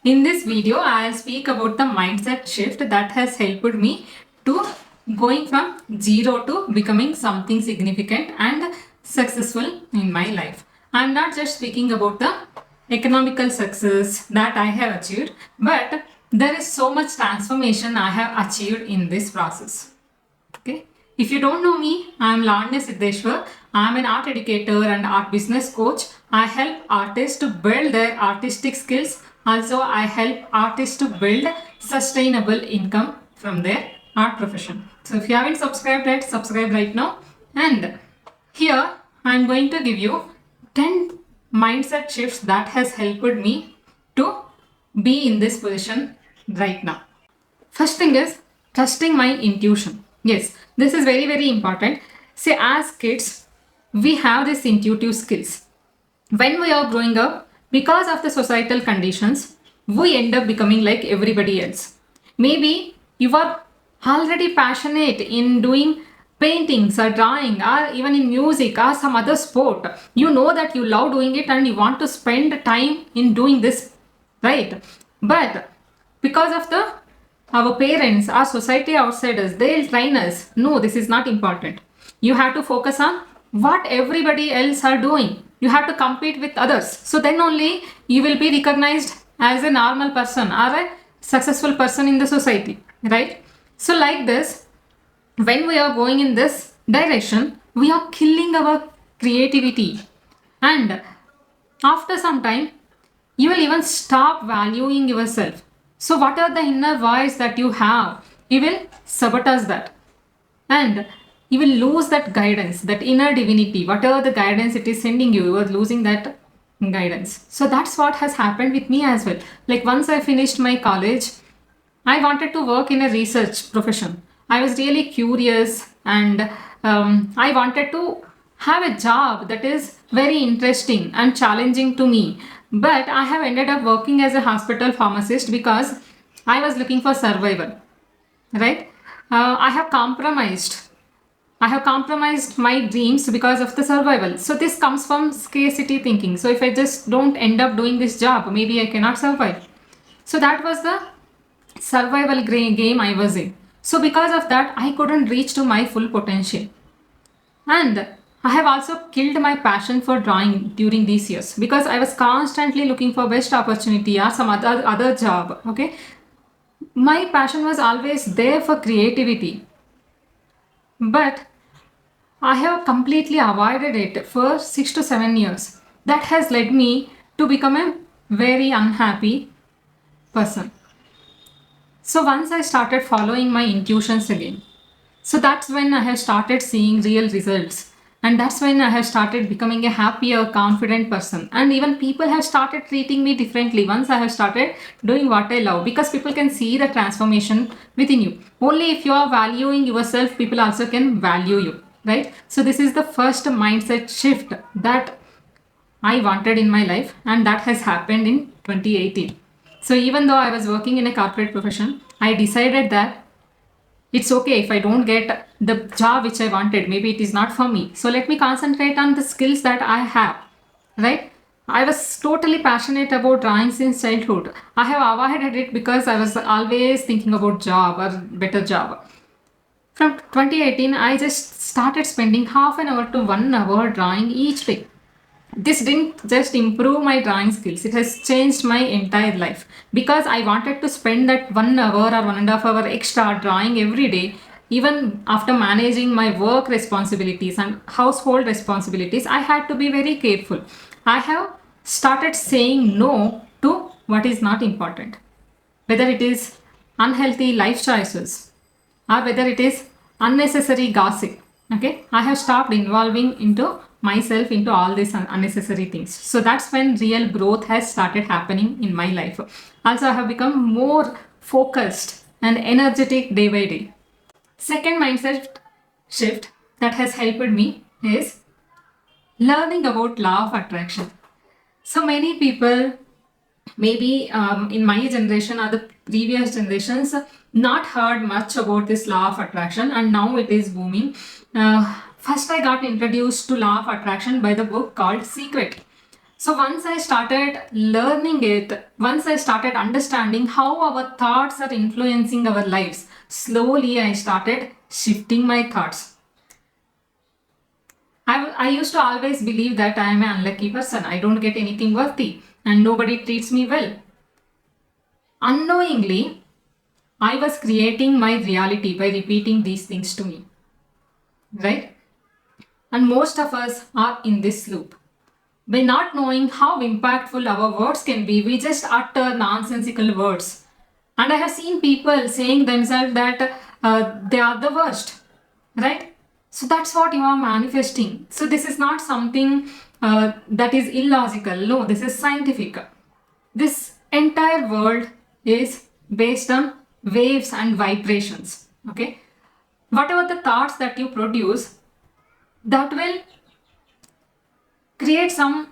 In this video, I'll speak about the mindset shift that has helped me to going from zero to becoming something significant and successful in my life. I'm not just speaking about the economical success that I have achieved, but there is so much transformation I have achieved in this process. Okay. If you don't know me, I am Lavanya Siddeshwar. I am an art educator and art business coach. I help artists to build their artistic skills. Also, I help artists to build sustainable income from their art profession. So if you haven't subscribed yet, subscribe right now. And here I am going to give you 10 mindset shifts that has helped me to be in this position right now. First thing is trusting my intuition. Yes, this is very, very important. See, as kids, we have these intuitive skills. When we are growing up, because of the societal conditions, we end up becoming like everybody else. Maybe you are already passionate in doing paintings or drawing or even in music or some other sport. You know that you love doing it and you want to spend time in doing this, right? But because of the our parents, our society outside us, they'll train us. No, this is not important. You have to focus on what everybody else are doing. You have to compete with others. So then only you will be recognized as a normal person or a successful person in the society, right? So like this, when we are going in this direction, we are killing our creativity. And after some time, you will even stop valuing yourself. So, what are the inner voice that you have? You will sabotage that. And you will lose that guidance, that inner divinity. Whatever the guidance it is sending you, you are losing that guidance. So, that's what has happened with me as well. Like, once I finished my college, I wanted to work in a research profession. I was really curious and I wanted to have a job that is very interesting and challenging to me. But I have ended up working as a hospital pharmacist because I was looking for survival, right? I have compromised. I have compromised my dreams because of the survival. So this comes from scarcity thinking. So if I just don't end up doing this job, maybe I cannot survive. So that was the survival game I was in. So because of that, I couldn't reach to my full potential. And I have also killed my passion for drawing during these years because I was constantly looking for best opportunity or some other job. Okay. My passion was always there for creativity. But I have completely avoided it for 6 to 7 years. That has led me to become a very unhappy person. So once I started following my intuitions again, so that's when I have started seeing real results. And that's when I have started becoming a happier, confident person. And even people have started treating me differently once I have started doing what I love because people can see the transformation within you. Only if you are valuing yourself, people also can value you, right? So this is the first mindset shift that I wanted in my life, and that has happened in 2018. So even though I was working in a corporate profession, I decided that it's okay if I don't get the job which I wanted. Maybe it is not for me. So let me concentrate on the skills that I have, right? I was totally passionate about drawing since childhood. I have avoided it because I was always thinking about job or better job. From 2018, I just started spending half an hour to 1 hour drawing each day. This didn't just improve my drawing skills, it has changed my entire life because I wanted to spend that 1 hour or 1.5 hour extra drawing every day. Even after managing my work responsibilities and household responsibilities, I had to be very careful. I have started saying no to what is not important, whether it is unhealthy life choices or whether it is unnecessary gossip. Okay, I have stopped involving into myself into all these unnecessary things. So that's when real growth has started happening in my life. Also, I have become more focused and energetic day by day. Second mindset shift that has helped me is learning about law of attraction. So many people, maybe in my generation or the previous generations, not heard much about this law of attraction, and now it is booming. First I got introduced to law of attraction by the book called Secret. So once I started learning it, once I started understanding how our thoughts are influencing our lives, slowly I started shifting my thoughts. I used to always believe that I am an unlucky person. I don't get anything worthy and nobody treats me well. Unknowingly, I was creating my reality by repeating these things to me, right? And most of us are in this loop. By not knowing how impactful our words can be, we just utter nonsensical words. And I have seen people saying themselves that they are the worst, right? So that's what you are manifesting. So this is not something that is illogical. No, this is scientific. This entire world is based on waves and vibrations. Okay, whatever the thoughts that you produce, that will create some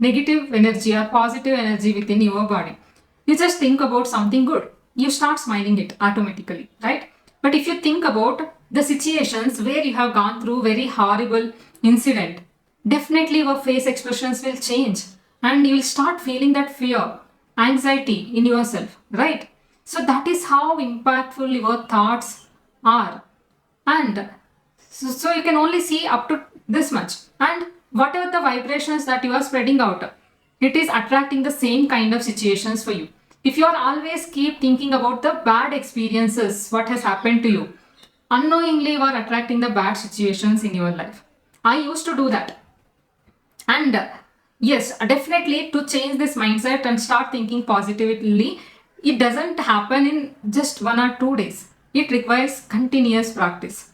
negative energy or positive energy within your body. You just think about something good, you start smiling it automatically, right? But if you think about the situations where you have gone through very horrible incident, definitely your face expressions will change and you will start feeling that fear, anxiety in yourself, right? So that is how impactful your thoughts are. And so you can only see up to this much. And whatever the vibrations that you are spreading out, it is attracting the same kind of situations for you. If you are always keep thinking about the bad experiences, what has happened to you, unknowingly you are attracting the bad situations in your life. I used to do that. And yes, definitely to change this mindset and start thinking positively, it doesn't happen in just 1 or 2 days. It requires continuous practice.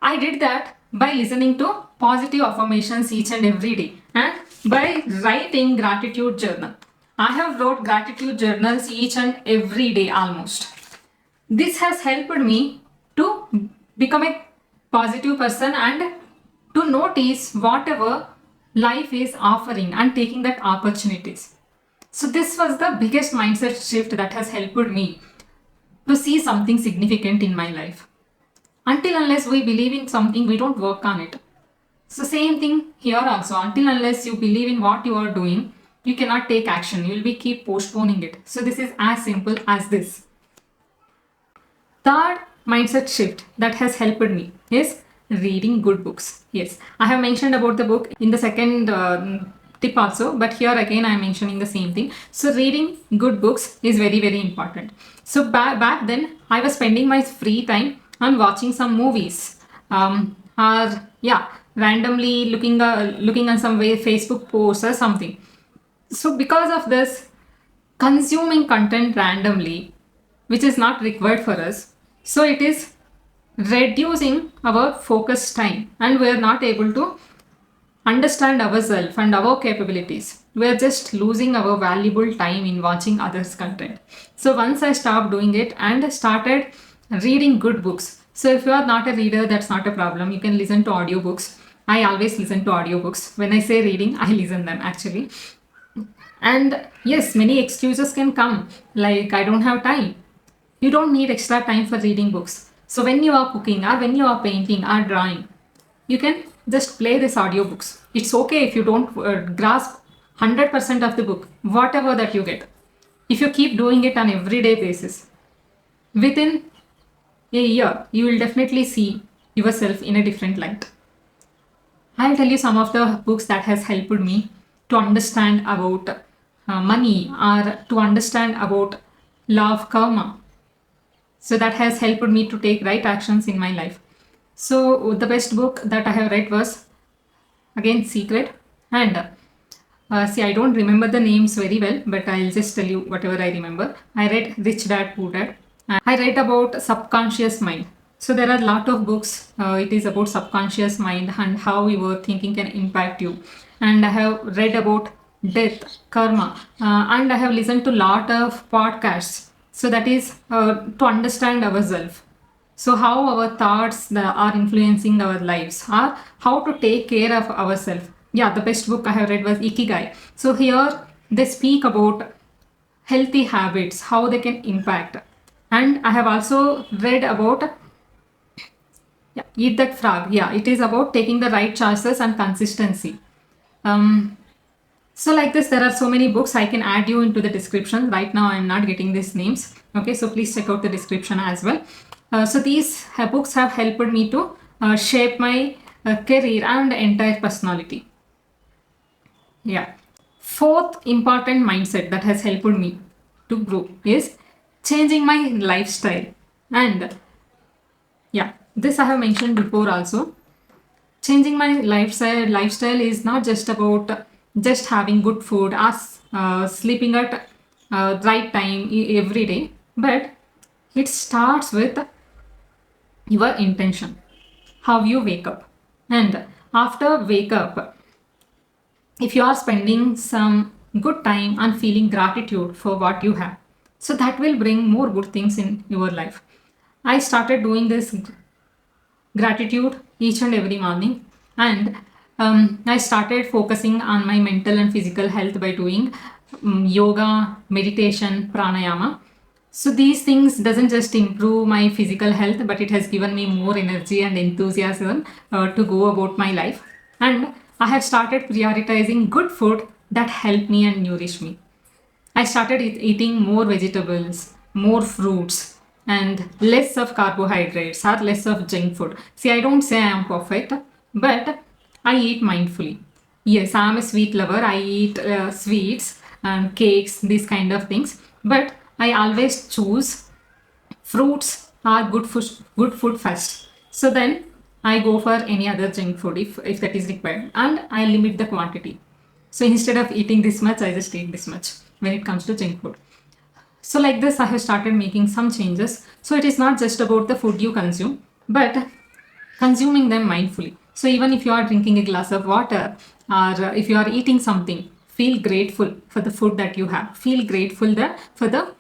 I did that by listening to positive affirmations each and every day and by writing gratitude journal. I have wrote gratitude journals each and every day almost. This has helped me to become a positive person and to notice whatever life is offering and taking that opportunities. So this was the biggest mindset shift that has helped me to see something significant in my life. Until unless we believe in something, we don't work on it. So same thing here also. Until unless you believe in what you are doing, you cannot take action. You will be keep postponing it. So this is as simple as this. Third mindset shift that has helped me is reading good books. Yes, I have mentioned about the book in the second tip also, but here again I am mentioning the same thing. So reading good books is very, very important. So back then I was spending my free time on watching some movies, or yeah, randomly looking on some way Facebook posts or something. So because of this, consuming content randomly, which is not required for us, so it is reducing our focus time and we are not able to understand ourselves and our capabilities. We are just losing our valuable time in watching others' content. So once I stopped doing it and started reading good books. So if you are not a reader, that's not a problem. You can listen to audiobooks. I always listen to audiobooks. When I say reading, I listen them actually. And yes, many excuses can come, like I don't have time. You don't need extra time for reading books. So when you are cooking or when you are painting or drawing, you can just play this audiobooks. It's okay if you don't grasp 100% of the book, whatever that you get. If you keep doing it on everyday basis, within a year, you will definitely see yourself in a different light. I'll tell you some of the books that has helped me to understand about money or to understand about law of karma. So that has helped me to take right actions in my life. So the best book that I have read was again Secret, and see, I don't remember the names very well, but I'll just tell you whatever I remember. I read Rich Dad Poor Dad. I read about subconscious mind. So there are a lot of books. It is about subconscious mind and how your thinking can impact you. And I have read about death, karma, and I have listened to a lot of podcasts. So that is to understand ourselves. So how our thoughts are influencing our lives, or how to take care of ourselves. Yeah, the best book I have read was Ikigai. So here they speak about healthy habits, how they can impact. And I have also read about Eat That Frog. Yeah, it is about taking the right choices and consistency. Um, So like this, there are so many books. I can add you into the description. Right now, I'm not getting these names. Okay, so please check out the description as well. So these books have helped me to shape my career and entire personality. Yeah. Fourth important mindset that has helped me to grow is changing my lifestyle. And yeah, this I have mentioned before also. Changing my lifestyle is not just about just having good food or sleeping at right time every day, but it starts with your intention, how you wake up. And after wake up, if you are spending some good time and feeling gratitude for what you have, so that will bring more good things in your life. I started doing this gratitude each and every morning, and I started focusing on my mental and physical health by doing yoga, meditation, pranayama. So these things doesn't just improve my physical health, but it has given me more energy and enthusiasm to go about my life. And I have started prioritizing good food that help me and nourish me. I started eating more vegetables, more fruits, and less of carbohydrates or less of junk food. See, I don't say I am perfect, but I eat mindfully. Yes, I am a sweet lover. I eat sweets and cakes, these kind of things. But I always choose fruits are good food first. So then I go for any other junk food if that is required, and I limit the quantity. So instead of eating this much, I just eat this much when it comes to junk food. So like this, I have started making some changes. So it is not just about the food you consume, but consuming them mindfully. So even if you are drinking a glass of water, or if you are eating something, feel grateful for the food that you have. Feel grateful that for the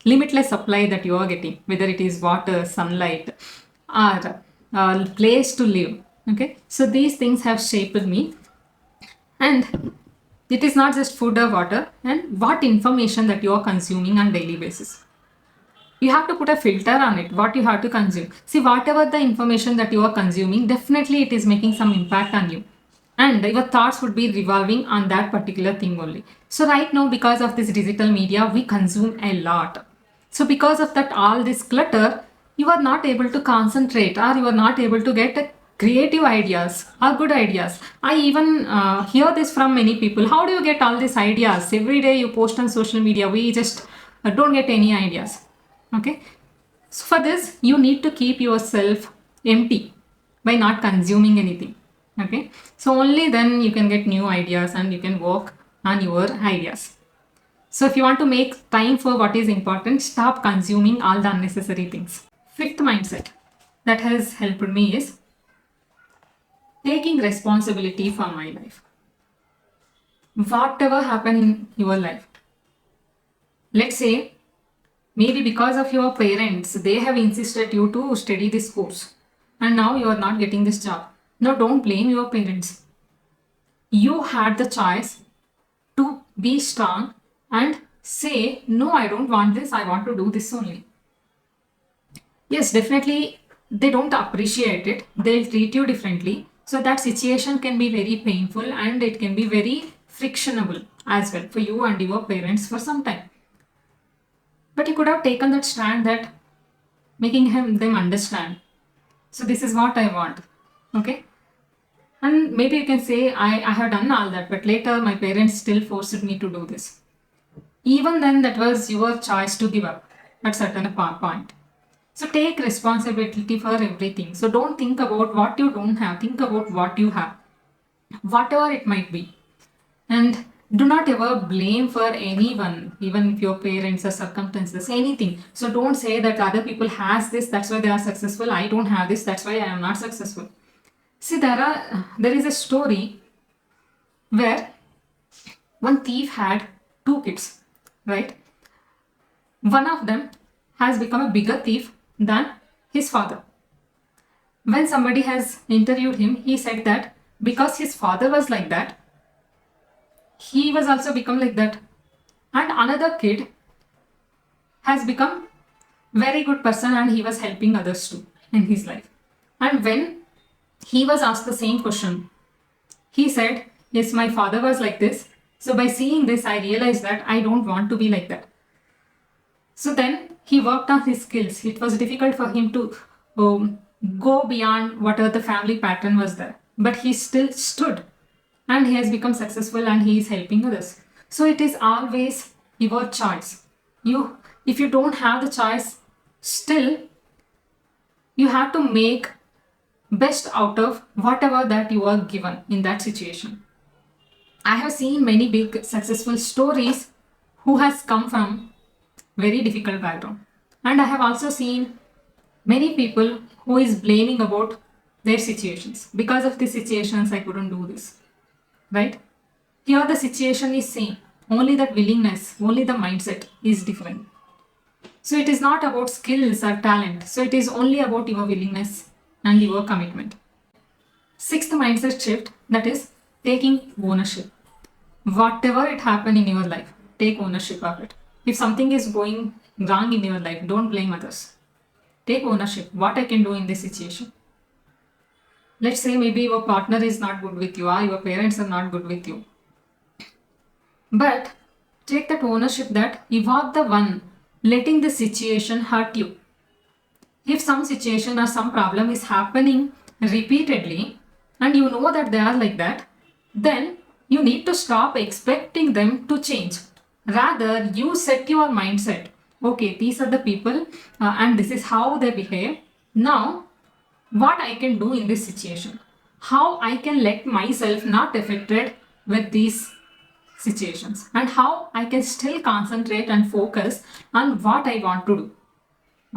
limitless supply that you are getting, whether it is water, sunlight, or place to live. Okay, so these things have shaped me, and it is not just food or water, and what information that you are consuming on daily basis. You have to put a filter on it, what you have to consume. See, whatever the information that you are consuming, definitely it is making some impact on you. And your thoughts would be revolving on that particular thing only. So right now, because of this digital media, we consume a lot. So because of that, all this clutter, you are not able to concentrate, or you are not able to get creative ideas or good ideas. I even hear this from many people. How do you get all these ideas? Every day you post on social media, we just don't get any ideas. Okay, so for this you need to keep yourself empty by not consuming anything. Okay, so only then you can get new ideas and you can work on your ideas. So if you want to make time for what is important, stop consuming all the unnecessary things. Fifth mindset that has helped me is taking responsibility for my life. Whatever happened in your life, let's say maybe because of your parents, they have insisted you to study this course, and now you are not getting this job. Now, don't blame your parents. You had the choice to be strong and say, no, I don't want this, I want to do this only. Yes, definitely, they don't appreciate it, they'll treat you differently. So, that situation can be very painful and it can be very frictionable as well for you and your parents for some time. But you could have taken that stand that making them understand. So this is what I want. Okay. And maybe you can say, I have done all that, but later my parents still forced me to do this. Even then, that was your choice to give up at certain point. So take responsibility for everything. So don't think about what you don't have, think about what you have, whatever it might be. And do not ever blame for anyone, even if your parents or circumstances, anything. So don't say that other people has this, that's why they are successful. I don't have this, that's why I am not successful. See, there is a story where one thief had two kids, right? One of them has become a bigger thief than his father. When somebody has interviewed him, he said that because his father was like that, he was also become like that. And another kid has become very good person and he was helping others too in his life. And when he was asked the same question, he said, Yes, my father was like this. So by seeing this, I realized that I don't want to be like that. So then he worked on his skills. It was difficult for him to go beyond whatever the family pattern was there. But he still stood and he has become successful and he is helping others. So it is always your choice. If you don't have the choice, still you have to make best out of whatever that you are given in that situation. I have seen many big successful stories who has come from very difficult background. And I have also seen many people who is blaming about their situations. Because of the situations, I couldn't do this. Right? Here the situation is same. Only that willingness, only the mindset is different. So it is not about skills or talent. So it is only about your willingness and your commitment. Sixth mindset shift, that is taking ownership. Whatever it happened in your life, take ownership of it. If something is going wrong in your life, don't blame others. Take ownership. What I can do in this situation. Let's say maybe your partner is not good with you or your parents are not good with you. But take that ownership that you are the one letting the situation hurt you. If some situation or some problem is happening repeatedly and you know that they are like that, then you need to stop expecting them to change. Rather, you set your mindset. Okay, these are the people and this is how they behave. Now, what I can do in this situation? How I can let myself not affected with these situations and how I can still concentrate and focus on what I want to do.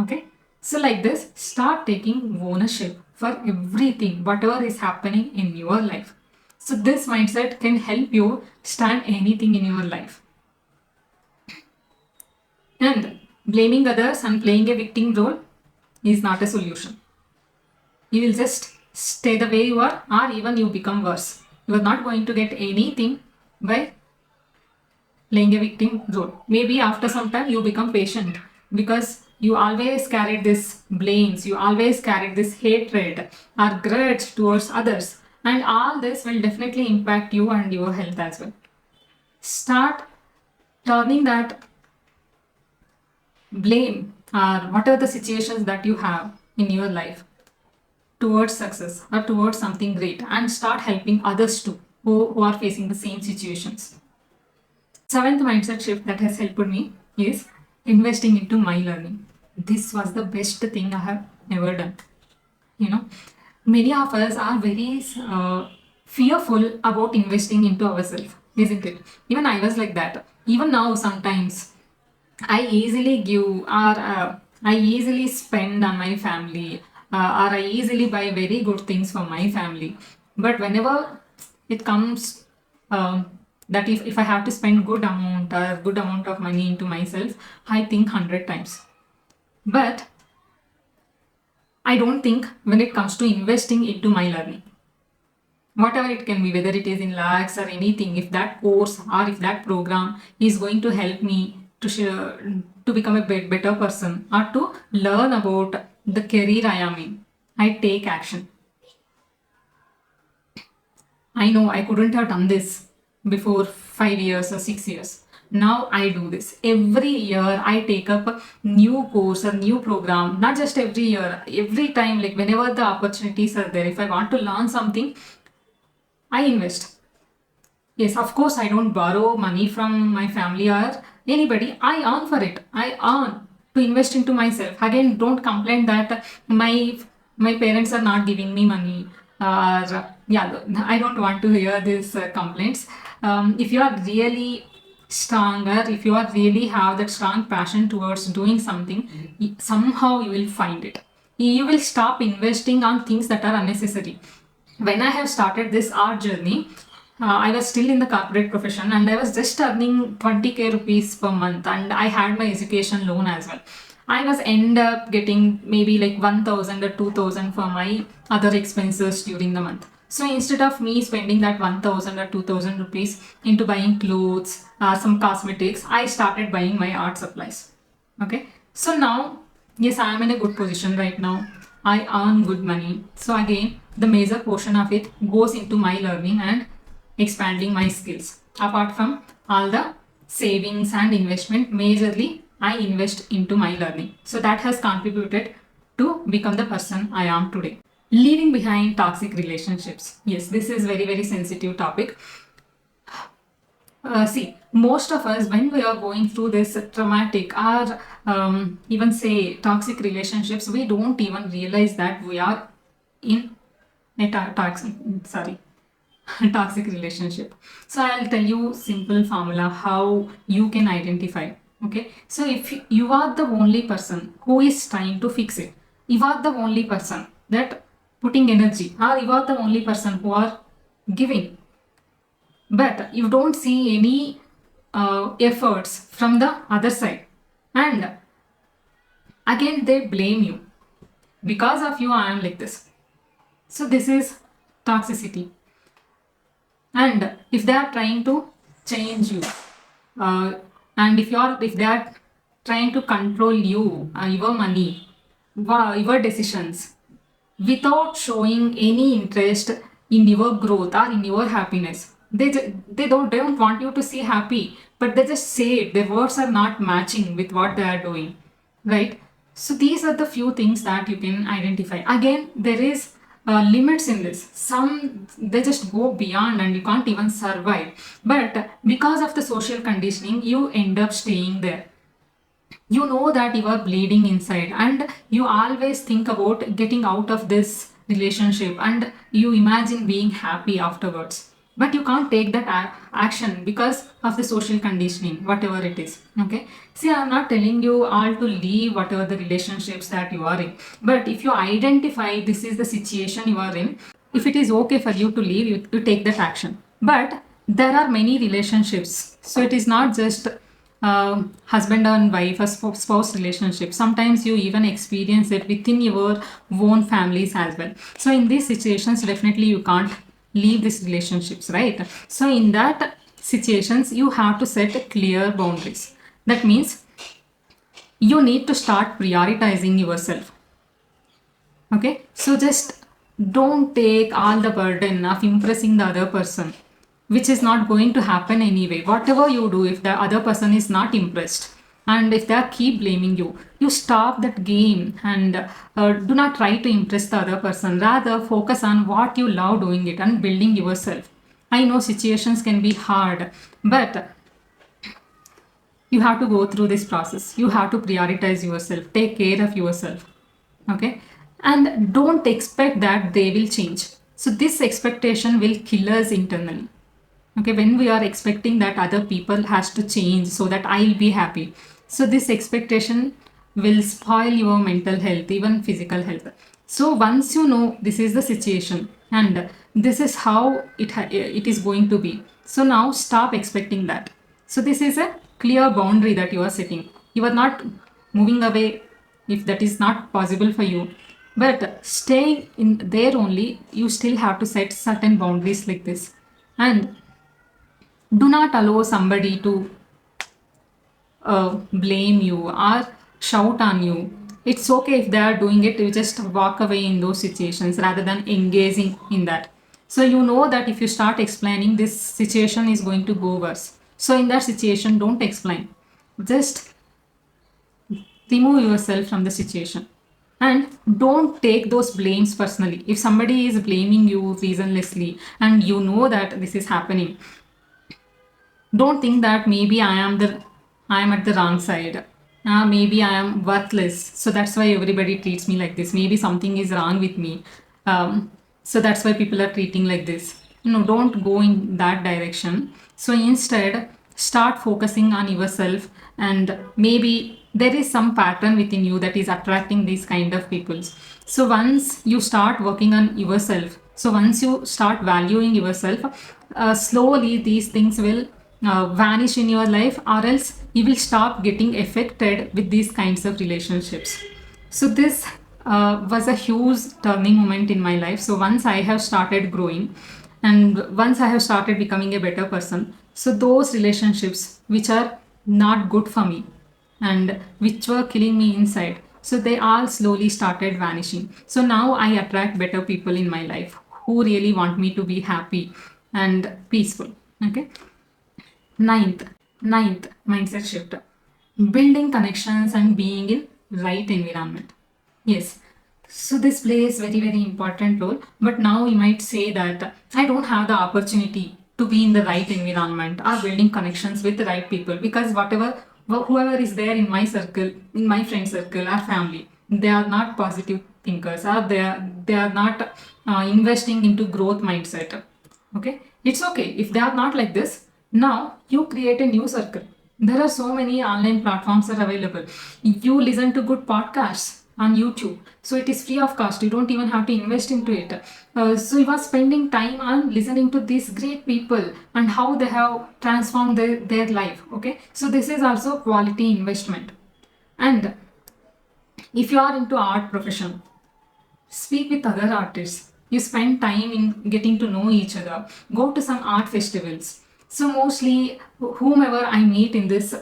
Okay, so like this, start taking ownership for everything, whatever is happening in your life. So this mindset can help you stand anything in your life. And blaming others and playing a victim role is not a solution. You will just stay the way you are, or even you become worse. You are not going to get anything by playing a victim role. Maybe after some time you become patient because you always carried this blames, you always carried this hatred or grudge towards others, and all this will definitely impact you and your health as well. Start turning that blame or whatever the situations that you have in your life towards success or towards something great, and start helping others too who are facing the same situations. Seventh mindset shift that has helped me is investing into my learning. This was the best thing I have ever done. You know, many of us are very fearful about investing into ourselves, isn't it? Even I was like that. Even now, sometimes I easily give or I easily spend on my family or I easily buy very good things for my family. But whenever it comes that if I have to spend good amount or good amount of money into myself, I think 100 times. But I don't think when it comes to investing into my learning. Whatever it can be, whether it is in lakhs or anything, if that course or if that program is going to help me to become a better person or to learn about the career I am in, I take action. I know I couldn't have done this before 5 years or 6 years. Now I do this. Every year I take up a new course, a new program, not just every year, every time, like whenever the opportunities are there, if I want to learn something, I invest. Yes, of course, I don't borrow money from my family or anybody. I earn for it. I earn to invest into myself. Again, don't complain that my parents are not giving me money. Yeah, I don't want to hear these complaints. If you are really stronger, if you are really have that strong passion towards doing something, somehow you will find it. You will stop investing on things that are unnecessary. When I have started this art journey, I was still in the corporate profession and I was just earning 20k rupees per month, and I had my education loan as well. I was end up getting maybe like 1000 or 2000 for my other expenses during the month. So instead of me spending that 1000 or 2000 rupees into buying clothes or some cosmetics, I started buying my art supplies. Okay. So now, yes, I am in a good position right now. I earn good money. So again, the major portion of it goes into my learning and expanding my skills. Apart from all the savings and investment, majorly I invest into my learning. So that has contributed to become the person I am today. Leaving behind toxic relationships. Yes, this is very, very sensitive topic. See, most of us, when we are going through this traumatic or even say toxic relationships, we don't even realize that we are in a toxic, sorry, toxic relationship. So I'll tell you simple formula how you can identify. Okay, so if you are the only person who is trying to fix it, you are the only person that putting energy, or you are the only person who are giving, but you don't see any efforts from the other side, and again they blame you, because of you I am like this. So this is toxicity. And if they are trying to change you, uh, and if they are trying to control you, your money, your decisions, without showing any interest in your growth or in your happiness, they don't want you to see happy, but they just say it. Their words are not matching with what they are doing, right? So these are the few things that you can identify. Again, there is limits in this. Some they just go beyond and you can't even survive, but because of the social conditioning you end up staying there. You know that you are bleeding inside and you always think about getting out of this relationship, and you imagine being happy afterwards, but you can't take that action because of the social conditioning, whatever it is. Okay, see, I'm not telling you all to leave whatever the relationships that you are in, but if you identify this is the situation you are in, if it is okay for you to leave, you take that action. But there are many relationships, so it is not just husband and wife or spouse relationship. Sometimes you even experience it within your own families as well. So in these situations definitely you can't leave these relationships, right? So in that situations you have to set clear boundaries. That means you need to start prioritizing yourself. Okay, so just don't take all the burden of impressing the other person, which is not going to happen anyway. Whatever you do, if the other person is not impressed and if they keep blaming you, you stop that game and do not try to impress the other person. Rather, focus on what you love doing it and building yourself. I know situations can be hard, but you have to go through this process. You have to prioritize yourself, take care of yourself. Okay, and don't expect that they will change. So this expectation will kill us internally. Okay, when we are expecting that other people has to change so that I'll be happy, so this expectation will spoil your mental health, even physical health. So once you know this is the situation and this is how it is going to be, so now stop expecting that. So this is a clear boundary that you are setting. You are not moving away if that is not possible for you, but staying in there only, you still have to set certain boundaries like this. And do not allow somebody to blame you or shout on you. It's okay if they are doing it, you just walk away in those situations rather than engaging in that. So you know that if you start explaining, this situation is going to go worse. So in that situation, don't explain. Just remove yourself from the situation. And don't take those blames personally. If somebody is blaming you reasonlessly and you know that this is happening, don't think that maybe I am at the wrong side. Maybe I am worthless, so that's why everybody treats me like this. Maybe something is wrong with me, so that's why people are treating like this. No, don't go in that direction. So instead, start focusing on yourself, and maybe there is some pattern within you that is attracting these kind of peoples. So once you start working on yourself, so once you start valuing yourself, slowly these things will vanish in your life, or else you will stop getting affected with these kinds of relationships. So this was a huge turning moment in my life. So once I have started growing and once I have started becoming a better person, so those relationships which are not good for me and which were killing me inside, so they all slowly started vanishing. So now I attract better people in my life who really want me to be happy and peaceful. Okay. Ninth mindset shift, building connections and being in right environment. Yes. So this plays very important role. But now you might say that I don't have the opportunity to be in the right environment or building connections with the right people, because whoever is there in my circle, in my friend circle or family, they are not positive thinkers, or they are not investing into growth mindset. Okay, it's okay if they are not like this. Now you create a new circle. There are so many online platforms are available. You listen to good podcasts on YouTube, so it is free of cost. You don't even have to invest into it. So you are spending time on listening to these great people and how they have transformed their life. Okay, so this is also quality investment. And if you are into art profession, speak with other artists. You spend time in getting to know each other. Go to some art festivals. So mostly whomever I meet in this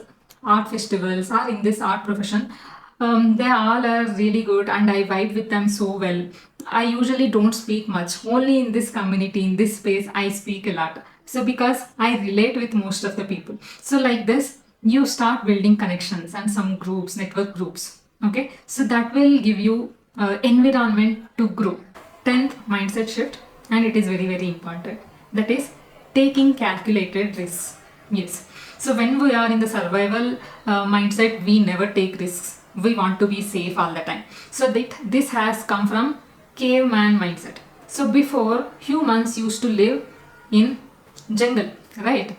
art festivals or in this art profession, they all are really good and I vibe with them so well. I usually don't speak much. Only in this community, in this space, I speak a lot. So because I relate with most of the people. So like this, you start building connections and some groups, network groups. Okay, so that will give you environment to grow. 10th mindset shift, and it is very important, that is taking calculated risks. Yes, so when we are in the survival mindset, we never take risks. We want to be safe all the time. So this has come from caveman mindset. So before, humans used to live in jungle, right?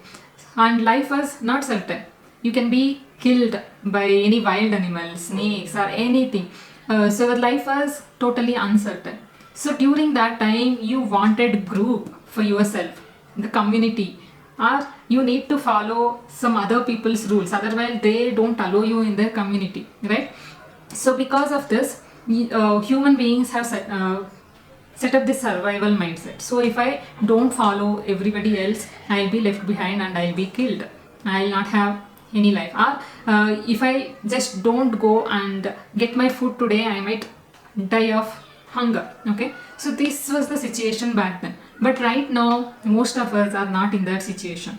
And life was not certain. You can be killed by any wild animals, snakes, or anything. So life was totally uncertain. So during that time, you wanted group for yourself, the community, or you need to follow some other people's rules. Otherwise, they don't allow you in their community, right? So because of this, human beings have set up this survival mindset. So if I don't follow everybody else, I'll be left behind and I'll be killed. I'll not have any life. Or if I just don't go and get my food today, I might die of hunger. Okay, so this was the situation back then. But right now, most of us are not in that situation,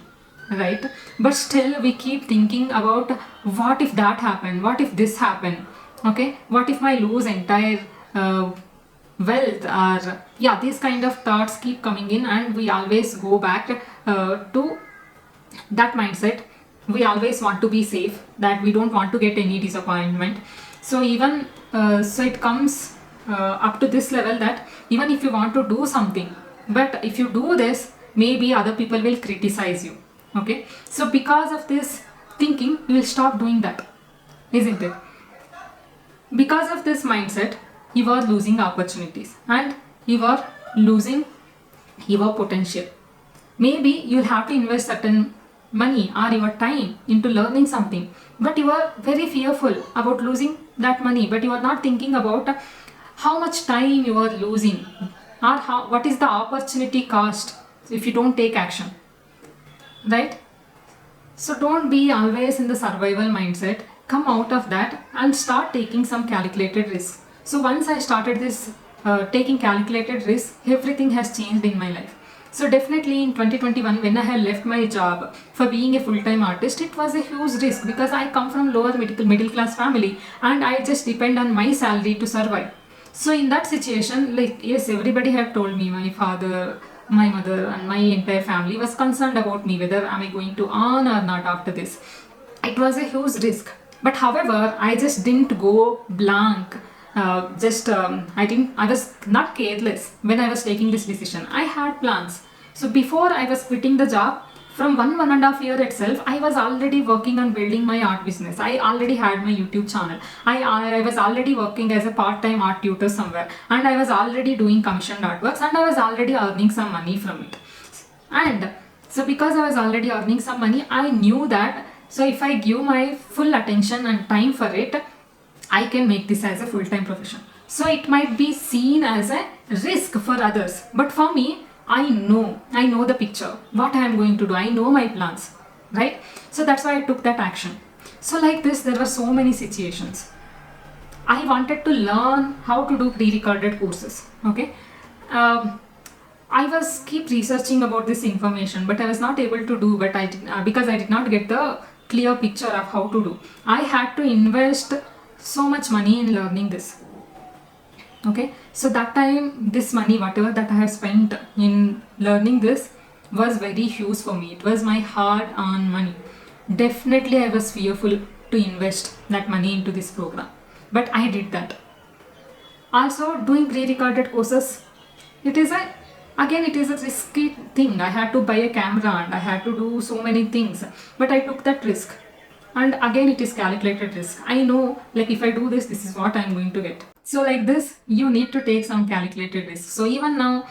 right? But still, we keep thinking about what if that happened, what if this happened, okay, what if I lose entire wealth, or yeah, these kind of thoughts keep coming in, and we always go back to that mindset. We always want to be safe, that we don't want to get any disappointment. So even so it comes up to this level, that even if you want to do something, but if you do this, maybe other people will criticize you. Okay, so because of this thinking, you will stop doing that, isn't it? Because of this mindset, you are losing opportunities and you are losing your potential. Maybe you'll have to invest certain money or your time into learning something, but you are very fearful about losing that money, but you are not thinking about how much time you are losing, or what is the opportunity cost if you don't take action, right? So don't be always in the survival mindset. Come out of that and start taking some calculated risks. So once I started this taking calculated risks, everything has changed in my life. So definitely in 2021, when I had left my job for being a full-time artist, it was a huge risk, because I come from lower middle class family and I just depend on my salary to survive. So in that situation, like, yes, everybody had told me, my father, my mother and my entire family was concerned about me, whether am I going to earn or not after this. It was a huge risk. But however, I just didn't go blank. I was not careless when I was taking this decision. I had plans. So before I was quitting the job, from 1.5 year itself, I was already working on building my art business. I already had my YouTube channel. I was already working as a part-time art tutor somewhere, and I was already doing commissioned artworks, and I was already earning some money from it. And so because I was already earning some money, I knew that so if I give my full attention and time for it, I can make this as a full-time profession. So it might be seen as a risk for others, but for me, I know the picture, what I am going to do, I know my plans, right? So that's why I took that action. So like this, there were so many situations. I wanted to learn how to do pre-recorded courses, okay? I was keep researching about this information, but I was not able to do. But because I did not get the clear picture of how to do. I had to invest so much money in learning this. Okay, so that time, this money, whatever that I have spent in learning this, was very huge for me. It was my hard-earned money. Definitely, I was fearful to invest that money into this program, but I did that. Also, doing pre-recorded courses, it is a again it is a risky thing. I had to buy a camera and I had to do so many things, but I took that risk. And again, it is calculated risk. I know, like, if I do this, this is what I'm going to get. So like this, you need to take some calculated risk. So even now,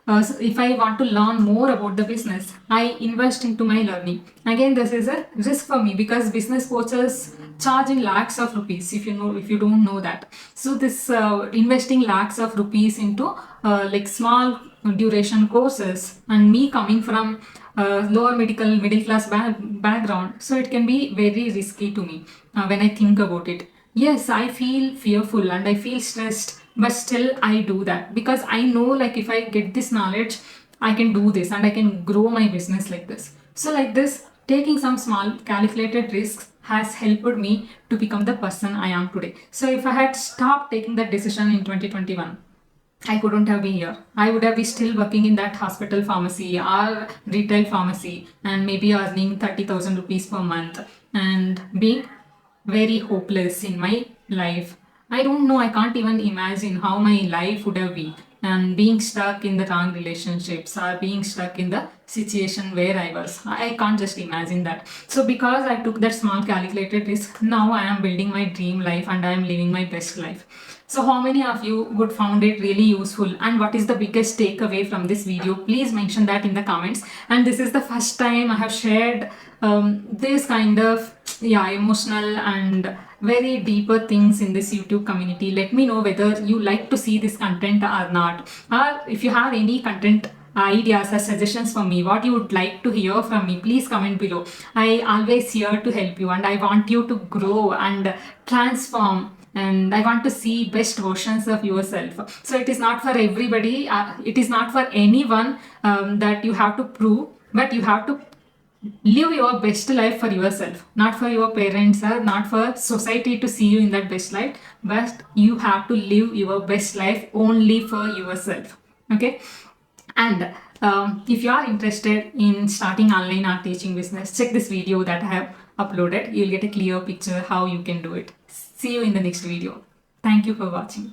so if I want to learn more about the business, I invest into my learning. Again, this is a risk for me because business coaches charge in lakhs of rupees. If you don't know that, so this investing lakhs of rupees into like small duration courses, and me coming from lower middle class background, so it can be very risky to me when I think about it. Yes, I feel fearful and I feel stressed, but still I do that because I know, like, if I get this knowledge, I can do this and I can grow my business like this. So like this, taking some small calculated risks has helped me to become the person I am today. So if I had stopped taking that decision in 2021, I couldn't have been here. I would have been still working in that hospital pharmacy or retail pharmacy and maybe earning 30,000 rupees per month and being very hopeless in my life. I don't know, I can't even imagine how my life would have been, and being stuck in the wrong relationships or being stuck in the situation where I was. I can't just imagine that. So because I took that small calculated risk, now I am building my dream life and I am living my best life. So how many of you would found it really useful, and what is the biggest takeaway from this video? Please mention that in the comments. And this is the first time I have shared this kind of emotional and very deeper things in this YouTube community. Let me know whether you like to see this content or not, or if you have any content ideas or suggestions for me, what you would like to hear from me, please comment below. I always here to help you and I want you to grow and transform, and I want to see best versions of yourself. So it is not for everybody, it is not for anyone that you have to prove, but you have to live your best life for yourself, not for your parents or not for society to see you in that best light, but you have to live your best life only for yourself. Okay, and if you are interested in starting online art teaching business, check this video that I have uploaded. You'll get a clear picture how you can do it. See you in the next video. Thank you for watching.